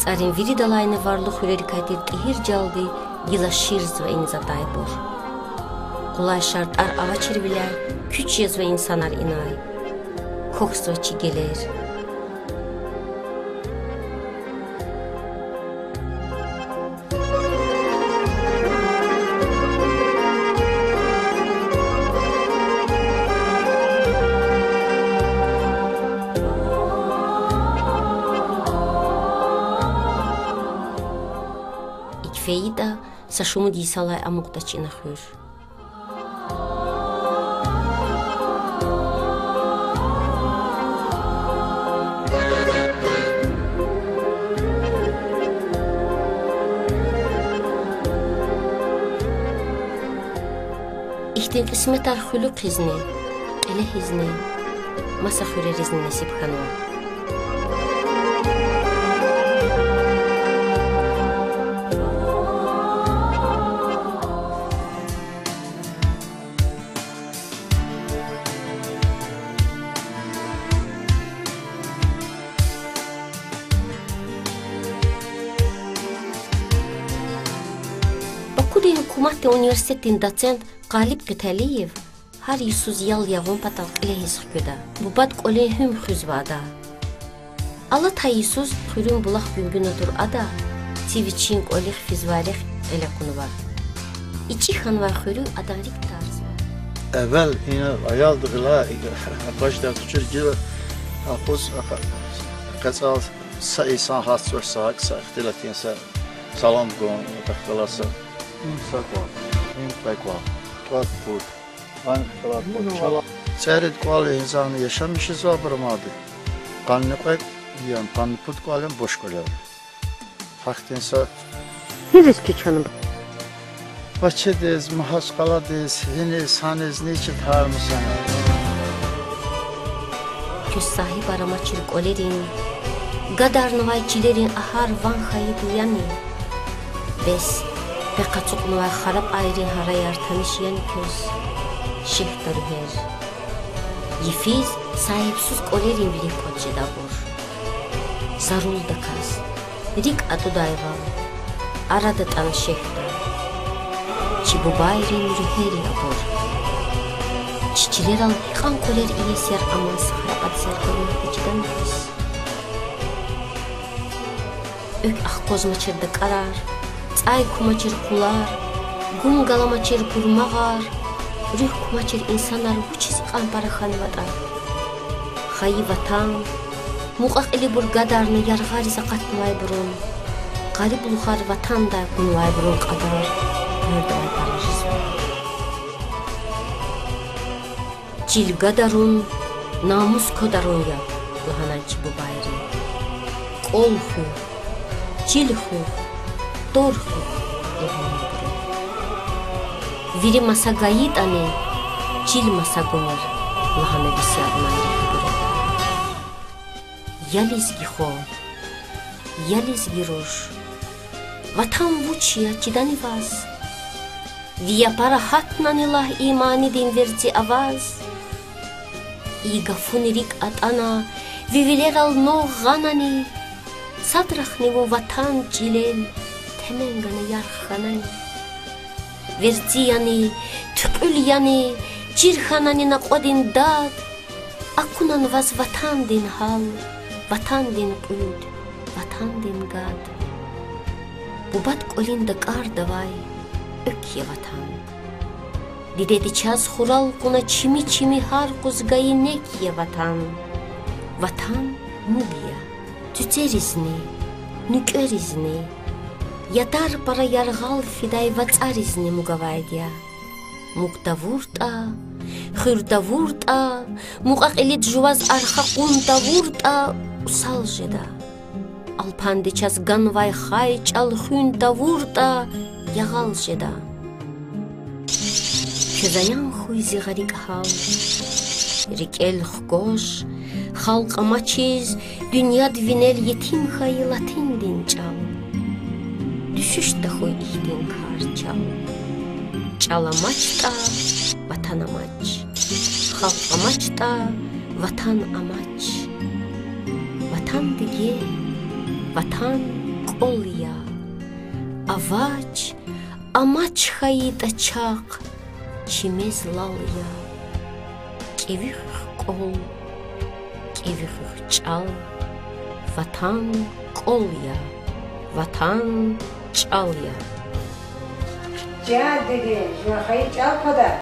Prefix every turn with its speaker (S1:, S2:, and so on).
S1: Царин виридалайны варлы хурерикайтир тихир жалды, гила ширз ve inzaday bor. Kulay şartlar avaçır bile, küç yaz ve insanlar inay. Koksva çigeler. İkfeyi da saşumu disalay amukta çinahır. İhtin kısmet arxülü kızını, ele hizini, masa xürerizni nasip xanwa. Bakudi Hukumat Üniversitetin doçent Qalib Qitaliyev har yusuz yal yağın patalq ile hisqıda. Bu bad qole hüm xüzvada. Allah tayisuz xürün bulaq güngün otur ada. Tiviçin qole fizvarix ele kunuva. İçi xanva xürü adanlik tarz.
S2: Evvel yine ayaldıqla başda tuçur gil apos qasal saysan has ve sağ ixtilatinsa salam gon taxtalasa. Sakwa. Bakwa. Trakput. Trakput. Seyret kuali insanı yaşamışız var bırmadı. Kanlı koyup yiyen kanlı put kualem boş koyuyor. Faktinsa
S1: Hiriz ki canım.
S2: Bahçedeyiz, mahaskaladayız, hiniz, haniz, niçin tarmışsın?
S1: Köz sahip arama çırık olerin, gadar nuvayçilerin ahar van hayı duyani. Bes, pekaçuk nuvay harap ayrin harayar tanışyan köz, şehtarı her. Yifiz, sahipsiz olerin bile koçeda bor. Zarul da kaz, rik atu dayval, arada tanı şehtar. Çibu bayrin rüheri abor. Çiçiler al kan koler iyeser aman sahara adser kalın içiden kız. Ök ah kozmaçırdı karar, tsay kumaçır kular, gum galamaçır kurmağar, rüh kumaçır insanlar huçiz kampara xanvada. Xayi vatan, muqaq ili bur gadarını yarğari zakatmay burun, qarib luxar vatan da gunvay burun qadar. Çil gadarun, namus kodarun ya, lahanan çibu bayri. Kol xu, çil xu, dor xu, lahanan buru. Viri masa gayit ane, çil masa gomer, lahana bisyar mayri buru. Yaliz gixo, yaliz giroş, vatan vuçya çidani vaz. Via para hatnanilah imani din verci avaz. Iga funirik atana, viviler al no ganani. Sadrakhni bu vatan cilel, temengani yarkhanani. Verci yani, tükül yani, cirkhanani naqodin dad. Akunan vaz vatan din hal, vatan din pud, vatan din gad. Bubat kolin da kar davay. Ökye vatan. Didedi çaz xural kuna çimi çimi har kuzgayı nekye vatan. Vatan mugya, tüterizni, nükerizni. Yatar para yarğal fiday vatsarizni mugavaydia. Mugda vurta, xırda vurta, muqaq elit juvaz arxa qunta vurta, usaljeda. Alpandi çaz ganvay xay çal xünta vurta, yağal jeda. Közayan xuizi garik hal. Rikel xgoş, xalq amaçiz, dünya dvinel yetim xayı latin din çal. Düşüş da xuy ihdin kar çal. Çal amaç da, vatan amaç. Xalq amaç da, vatan amaç. Vatan dige, vatan олия, авач, амач хаита чақ, чимез лалия, кевих қол, кевих чал, ватан қолия, ватан чалия.
S3: Жа деге, жа хай чал қада.